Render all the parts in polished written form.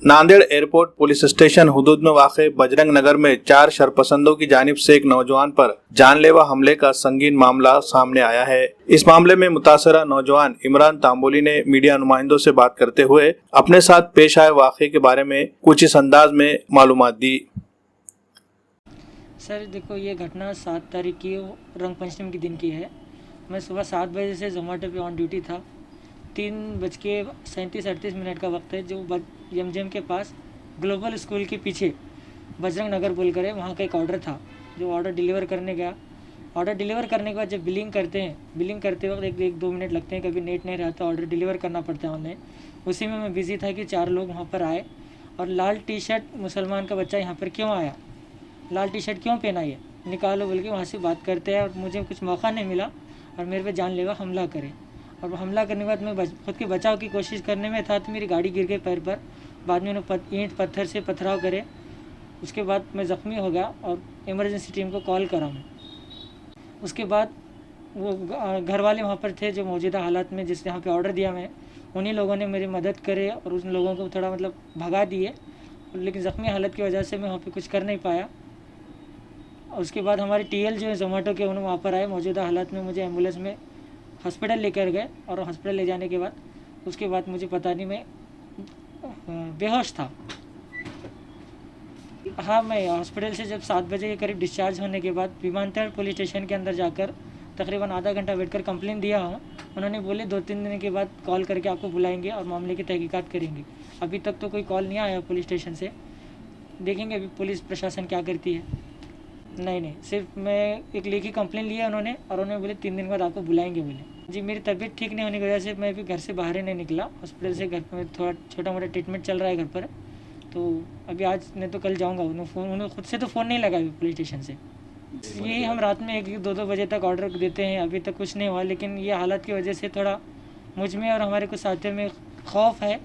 Nanded airport police station हुदूद में वाक़े बजरंग नगर में 4 शरपसंदों की जानिब से एक नौजवान पर जानलेवा हमले का संगीन मामला सामने आया है। इस मामले में मुतासरा नौजवान इमरान तांबोली ने मीडिया नुमाइंदों से बात करते हुए अपने साथ पेश आए वाक़े के बारे में कुछ इस अंदाज में मालूमात दी। सर देखो, ये घटना 7 तारीख की रंग पंचमी के दिन की है। मैं सुबह 7 बजे से जोमेटो पे ऑन ड्यूटी था। 3:37-38 का वक्त है। जो यमजम के पास ग्लोबल स्कूल के पीछे बजरंग नगर बोल कर है, वहाँ का एक ऑर्डर था। जो ऑर्डर डिलीवर करने गया, ऑर्डर डिलीवर करने के बाद जब बिलिंग करते हैं, बिलिंग करते वक्त 1-2 मिनट लगते हैं, कभी नेट नहीं रहता, ऑर्डर डिलीवर करना पड़ता है ऑनलाइन। उसी में मैं बिज़ी था कि 4 लोग वहाँ पर आए और लाल टी शर्ट मुसलमान का बच्चा यहाँ पर क्यों आया, लाल टी शर्ट क्यों पहना, ये निकालो बोल के वहाँ से बात करते हैं। और मुझे कुछ मौका नहीं मिला और मेरे पे जानलेवा हमला करे। और हमला करने के बाद मैं खुद के बचाव की कोशिश करने में था तो मेरी गाड़ी गिर गई पैर पर। बाद में उन्होंने ईंट पत्थर से पथराव करे। उसके बाद मैं ज़ख्मी हो गया और इमरजेंसी टीम को कॉल करा मैं। उसके बाद वो घर वाले वहाँ पर थे जो मौजूदा हालात में जिस यहाँ पे ऑर्डर दिया मैं, उन्हीं लोगों ने मेरी मदद करे और उन लोगों को थोड़ा भगा दिए। लेकिन ज़ख्मी हालत की वजह से मैं वहाँ पे कुछ कर नहीं पाया। उसके बाद हमारे टीएल जो है जोमेटो के, उन्होंने वहाँ पर आए। मौजूदा हालात में मुझे एम्बुलेंस में हॉस्पिटल लेकर गए और हॉस्पिटल ले जाने के बाद उसके बाद मुझे पता नहीं, मैं बेहोश था। हाँ, मैं हॉस्पिटल से जब 7 बजे के करीब डिस्चार्ज होने के बाद विमानतल पुलिस स्टेशन के अंदर जाकर तकरीबन आधा घंटा वेट कर कंप्लेन दिया हूँ। उन्होंने बोले 2-3 दिन के बाद कॉल करके आपको बुलाएंगे और मामले की तहकीकात करेंगे। अभी तक तो कोई कॉल नहीं आया पुलिस स्टेशन से। देखेंगे अभी पुलिस प्रशासन क्या करती है। नहीं, सिर्फ मैं एक लेखी कंप्लेन लिया उन्होंने और उन्होंने बोले 3 दिन बाद आपको बुलाएंगे बोले। जी, मेरी तबीयत ठीक नहीं होने की वजह से मैं अभी घर से बाहर ही नहीं निकला। हॉस्पिटल से घर पर थोड़ा छोटा मोटा ट्रीटमेंट चल रहा है घर पर। तो अभी आज नहीं तो कल जाऊंगा। उन्होंने खुद से तो फ़ोन नहीं लगा पुलिस स्टेशन से। यही हम रात में 1-2 बजे तक ऑर्डर देते हैं, अभी तक कुछ नहीं हुआ। लेकिन ये हालत की वजह से थोड़ा मुझ में और हमारे कुछ साथियों में खौफ है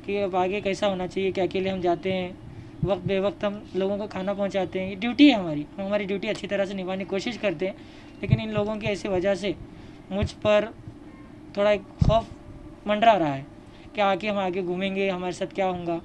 कि अब आगे कैसा होना चाहिए। कि अकेले हम जाते हैं, वक्त बे वक्त हम लोगों को खाना पहुंचाते हैं, ये ड्यूटी है हमारी। हम हमारी ड्यूटी अच्छी तरह से निभाने की कोशिश करते हैं। लेकिन इन लोगों की ऐसी वजह से मुझ पर थोड़ा एक खौफ मंडरा रहा है कि आगे हम आगे घूमेंगे, हमारे साथ क्या होगा।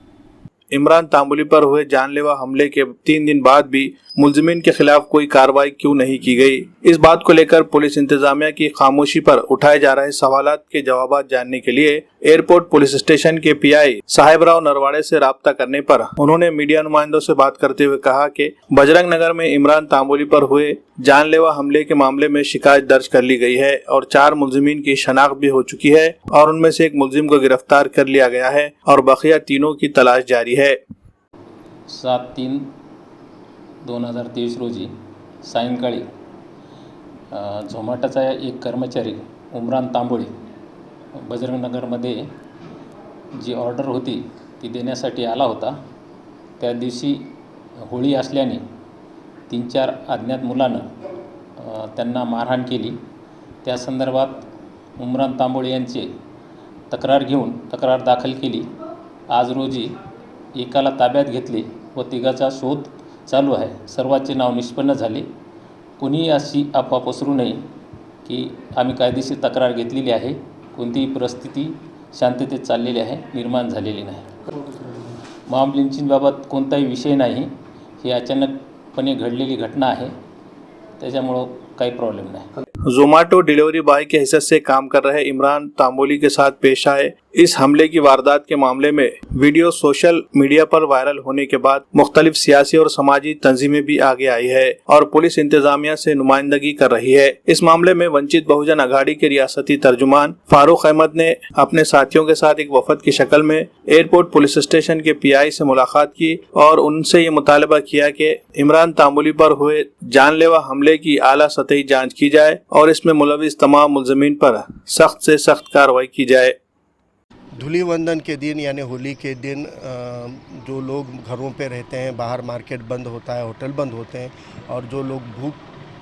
इमरान तांबोली पर हुए जानलेवा हमले के 3 दिन बाद भी मुलजिमीन के खिलाफ कोई कार्रवाई क्यों नहीं की गई, इस बात को लेकर पुलिस इंतजामिया की खामोशी पर उठाए जा रहे सवालात के जवाब जानने के लिए एयरपोर्ट पुलिस स्टेशन के पीआई साहेबराव नरवाड़े से राब्ता करने पर उन्होंने मीडिया नुमाइंदों से बात करते हुए कहा कि बजरंग नगर में इमरान तांबोली पर हुए जानलेवा हमले के मामले में शिकायत दर्ज कर ली गई है और 4 मुलजिमीन की शनाख्त भी हो चुकी है और उनमें से एक मुलजिम को गिरफ्तार कर लिया गया है और बकिया तीनों की तलाश जारी है। 7/3/2023 रोजी सायंकाळी झोमॅटोचा एक कर्मचारी इमरान तांबोळी बजरंगनगरमध्ये जी ऑर्डर होती ती देण्यासाठी आला होता। त्या दिवशी होळी असल्याने 3-4 अज्ञात मुलानं त्यांना मारहाण केली। त्या संदर्भात इमरान तांबोळी यांची तक्रार दाखल केली। आज रोजी एकाला ताब्यात घेतले व तिघाचा शोध चालू आहे। सर्वांचे नाव निष्पन्न झाले। कोणी अशी अफवा पसरू नये की आम्ही कायदेशीर तक्रार घेतलेली आहे। कोणतीही परिस्थिती शांततेत चाललेली आहे, निर्माण झालेली नाही। मॉब लिंचिंगबाबत कोणताही विषय नाही, ही अचानकपणे घडलेली घटना आहे, त्याच्यामुळं काही प्रॉब्लेम नाही। जोमेटो डिलीवरी बॉय के हैसियत से काम कर रहे इमरान तांबोली के साथ पेश आए इस हमले की वारदात के मामले में वीडियो सोशल मीडिया पर वायरल होने के बाद मुख्तलिफ सियासी और समाजी तंजीमें भी आगे आई है और पुलिस इंतजामिया से नुमाइंदगी कर रही है। इस मामले में वंचित बहुजन अघाड़ी के रियासती तर्जुमान फारूक अहमद ने अपने साथियों के साथ एक वफद की शक्ल में एयरपोर्ट पुलिस स्टेशन के पीआई से मुलाकात की और उनसे ये मुतालबा किया कि इमरान तांबोली पर हुए जानलेवा हमले की आला सतही जाँच की जाए और इसमें मुलविस तमाम मुलजिमीन पर सख्त से सख्त कार्रवाई की जाए। धूलिवंदन के दिन यानी होली के दिन जो लोग घरों पे रहते हैं, बाहर मार्केट बंद होता है, होटल बंद होते हैं और जो लोग भूख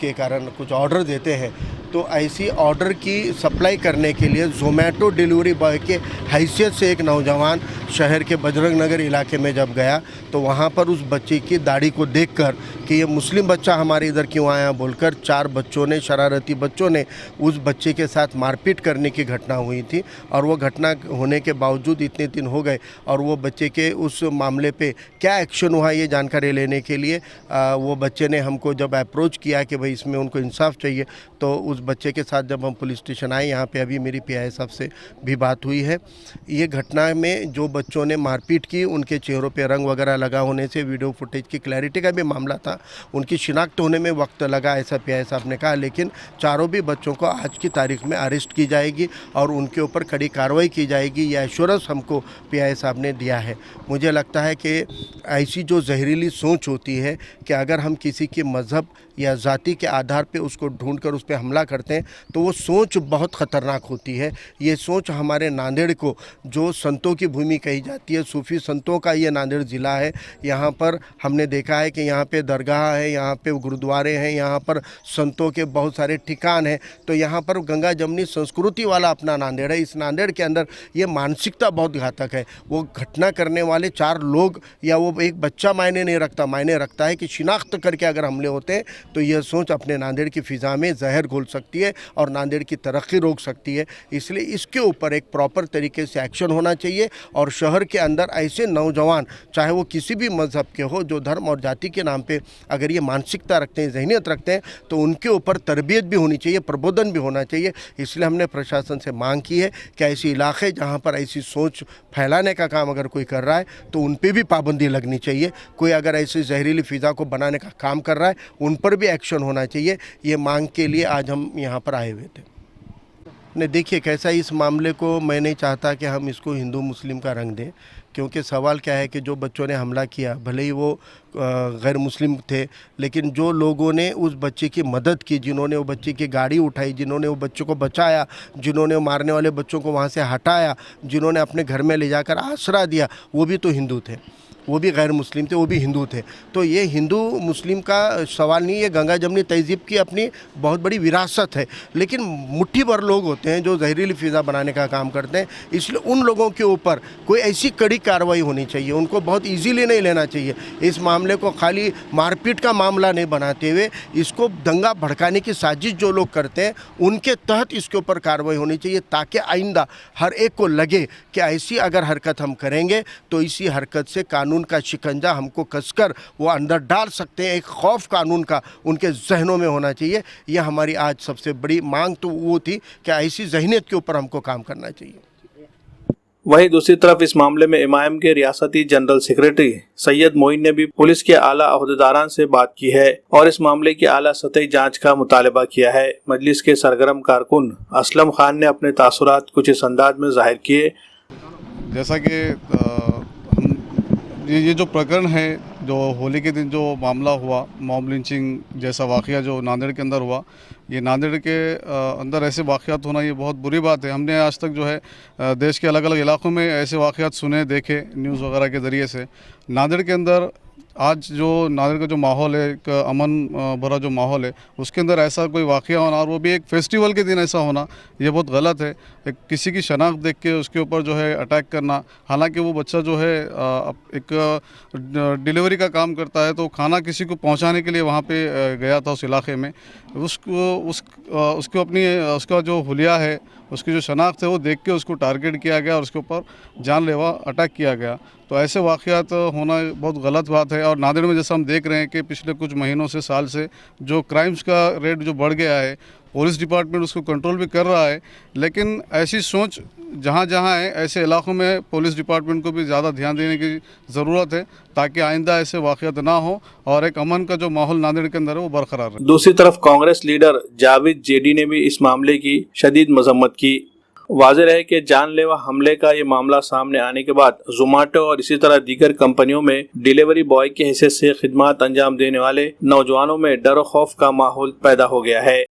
के कारण कुछ ऑर्डर देते हैं तो ऐसी ऑर्डर की सप्लाई करने के लिए ज़ोमैटो डिलीवरी बॉय के हैसियत से एक नौजवान शहर के बजरंग नगर इलाके में जब गया तो वहाँ पर उस बच्चे की दाढ़ी को देखकर कि ये मुस्लिम बच्चा हमारे इधर क्यों आया बोलकर 4 बच्चों ने, शरारती बच्चों ने उस बच्चे के साथ मारपीट करने की घटना हुई थी। और वो घटना होने के बावजूद इतने दिन हो गए और वो बच्चे के उस मामले पे क्या एक्शन हुआ ये जानकारी लेने के लिए वो बच्चे ने हमको जब अप्रोच किया कि भाई इसमें उनको इंसाफ चाहिए, तो उस बच्चे के साथ जब हम पुलिस स्टेशन आए, यहाँ पे अभी मेरी पीआई साहब से भी बात हुई है। ये घटना में जो बच्चों ने मारपीट की उनके चेहरों पे रंग वगैरह लगा होने से वीडियो फुटेज की क्लैरिटी का भी मामला था, उनकी शिनाख्त होने में वक्त लगा, ऐसा पीआई साहब ने कहा। लेकिन चारों भी बच्चों को आज की तारीख में अरेस्ट की जाएगी और उनके ऊपर कड़ी कार्रवाई की जाएगी, यह एश्योरेंस हमको पीआई साहब ने दिया है। मुझे लगता है कि ऐसी जो जहरीली सोच होती है कि अगर हम किसी के मज़हब या जाति के आधार पे उसको ढूंढकर उस पर हमला करते हैं तो वो सोच बहुत ख़तरनाक होती है। ये सोच हमारे नांदेड़ को, जो संतों की भूमि कही जाती है, सूफ़ी संतों का ये नांदेड़ ज़िला है। यहाँ पर हमने देखा है कि यहाँ पे दरगाह है, यहाँ पे गुरुद्वारे हैं, यहाँ पर संतों के बहुत सारे ठिकान हैं। तो यहाँ पर गंगा जमनी संस्कृति वाला अपना नांदेड़ है। इस नांदेड़ के अंदर ये मानसिकता बहुत घातक है। वो घटना करने वाले 4 लोग या वो एक बच्चा मायने नहीं रखता, मायने रखता है कि शिनाख्त करके अगर हमले होते हैं तो यह सोच अपने नांदेड़ की फ़िज़ा में जहर घोल सकती है और नांदेड़ की तरक्की रोक सकती है। इसलिए इसके ऊपर एक प्रॉपर तरीके से एक्शन होना चाहिए और शहर के अंदर ऐसे नौजवान, चाहे वो किसी भी मज़हब के हो, जो धर्म और जाति के नाम पे अगर ये मानसिकता रखते हैं, जहनियत रखते हैं, तो उनके ऊपर तरबियत भी होनी चाहिए, प्रबोधन भी होना चाहिए। इसलिए हमने प्रशासन से मांग की है कि ऐसे इलाके जहाँ पर ऐसी सोच फैलाने का काम अगर कोई कर रहा है तो उन पर भी पाबंदी लगनी चाहिए। कोई अगर ऐसी जहरीली फ़िज़ा को बनाने का काम कर रहा है उन पर भी एक्शन होना चाहिए। ये मांग के लिए आज हम यहाँ पर आए हुए थे। नहीं, देखिए कैसा, इस मामले को मैं नहीं चाहता कि हम इसको हिंदू मुस्लिम का रंग दें, क्योंकि सवाल क्या है कि जो बच्चों ने हमला किया भले ही वो गैर मुस्लिम थे, लेकिन जो लोगों ने उस बच्चे की मदद की, जिन्होंने वो बच्चे की गाड़ी उठाई, जिन्होंने वो बच्चों को बचाया, जिन्होंने वो मारने वाले बच्चों को वहाँ से हटाया, जिन्होंने अपने घर में ले जाकर आसरा दिया, वो भी तो हिंदू थे, वो भी गैर मुस्लिम थे, वो भी हिंदू थे। तो ये हिंदू मुस्लिम का सवाल नहीं, ये गंगा जमनी तहज़ीब की अपनी बहुत बड़ी विरासत है। लेकिन मुट्ठी भर लोग होते हैं जो जहरीली फ़िज़ा बनाने का काम करते हैं, इसलिए उन लोगों के ऊपर कोई ऐसी कड़ी कार्रवाई होनी चाहिए, उनको बहुत ईजीली नहीं लेना चाहिए। इस मामले को खाली मारपीट का मामला नहीं बनाते हुए इसको दंगा भड़काने की साजिश जो लोग करते हैं उनके तहत इसके ऊपर कार्रवाई होनी चाहिए, ताकि आइंदा हर एक को लगे कि ऐसी अगर हरकत हम करेंगे तो इसी हरकत से कानून का शिकंजा हमको कसकर वो अंदर डाल सकते हैं। एक खौफ कानून का उनके जहनों में होना चाहिए। यह हमारी आज सबसे बड़ी मांग तो वो थी कि ऐसी जहनीत के ऊपर हमको काम करना चाहिए। वहीं दूसरी तरफ इस मामले में इमाम के रियासती जनरल सेक्रेटरी सैयद मोइन ने भी पुलिस के आला अहदेदारान से बात की है और इस मामले की आला सतही जांच का मुतालबा किया है। मजलिस के सरगर्म कारकुन असलम खान ने अपने तासुरात कुछ इस अंदाज में जाहिर किए। जैसा कि ये जो प्रकरण है, जो होली के दिन जो मामला हुआ, मॉब लिंचिंग जैसा वाक़या जो नांदेड़ के अंदर हुआ, ये नांदेड़ के अंदर ऐसे वाक़यात होना ये बहुत बुरी बात है। हमने आज तक जो है देश के अलग अलग इलाकों में ऐसे वाक़यात सुने, देखे न्यूज़ वगैरह के ज़रिए से। नांदेड़ के अंदर आज जो नांदेड़ का जो माहौल है, एक अमन भरा जो माहौल है, उसके अंदर ऐसा कोई वाक़या होना और वो भी एक फेस्टिवल के दिन ऐसा होना, ये बहुत गलत है। एक किसी की शनाख्त देख के उसके ऊपर जो है अटैक करना, हालांकि वो बच्चा जो है एक डिलीवरी का काम करता है, तो खाना किसी को पहुंचाने के लिए वहाँ पे गया था उस इलाके में। उसको उसका जो हुलिया है, उसकी जो शनाख्त है, वो देख के उसको टारगेट किया गया और उसके ऊपर जानलेवा अटैक किया गया। तो ऐसे वाक़यात होना बहुत गलत बात है। और नांदेड़ में जैसा हम देख रहे हैं कि पिछले कुछ महीनों से, साल से जो क्राइम्स का रेट जो बढ़ गया है, पुलिस डिपार्टमेंट उसको कंट्रोल भी कर रहा है, लेकिन ऐसी सोच जहाँ जहाँ है ऐसे इलाकों में पुलिस डिपार्टमेंट को भी ज़्यादा ध्यान देने की ज़रूरत है, ताकि आइंदा ऐसे वाक़यात ना हो और एक अमन का जो माहौल नांदेड़ के अंदर है वो बरकरार रहे। दूसरी तरफ कांग्रेस लीडर जावेद जेडी ने भी इस मामले की शदीद मजम्मत की। वाज़ेह है कि जानलेवा हमले का ये मामला सामने आने के बाद ज़ोमैटो और इसी तरह दीगर कंपनियों में डिलीवरी बॉय की हैसियत से खिदमत अंजाम देने वाले नौजवानों में डर और खौफ का माहौल पैदा हो गया है।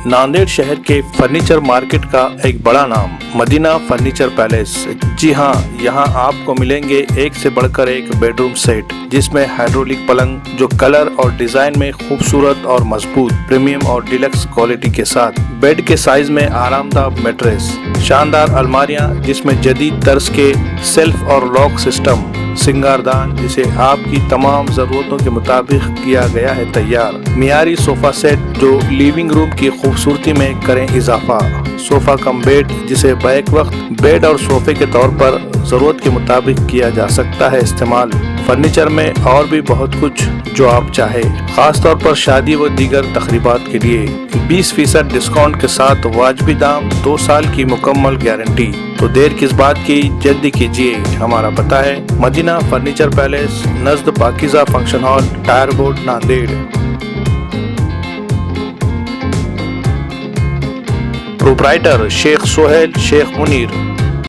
नांदेड़ शहर के फर्नीचर मार्केट का एक बड़ा नाम मदीना फर्नीचर पैलेस। जी हाँ, यहाँ आपको मिलेंगे एक से बढ़कर एक बेडरूम सेट, जिसमें हाइड्रोलिक पलंग जो कलर और डिजाइन में खूबसूरत और मजबूत, प्रीमियम और डिलक्स क्वालिटी के साथ, बेड के साइज में आरामदायक मैट्रेस, शानदार अलमारियाँ जिसमें जदीद तर्ज के सेल्फ और लॉक सिस्टम, सिंगारदान जिसे आपकी तमाम जरूरतों के मुताबिक किया गया है तैयार, मियारी सोफा सेट जो लिविंग रूम की खूबसूरती में करें इजाफा, सोफा कम बेड जिसे बैक वक्त बेड और सोफे के तौर पर जरूरत के मुताबिक किया जा सकता है इस्तेमाल। फर्नीचर में और भी बहुत कुछ जो आप चाहे, खास तौर पर शादी व दीगर तकरीबात के लिए 20% डिस्काउंट के साथ वाजबी दाम, 2 साल की मुकम्मल गारंटी। तो देर किस बात की, जल्दी कीजिए। हमारा पता है मदीना फर्नीचर पैलेस, नज़द Pakiza function hall, tyre board, Nanded. Proprietor Shaikh Sohail Shaikh Munir.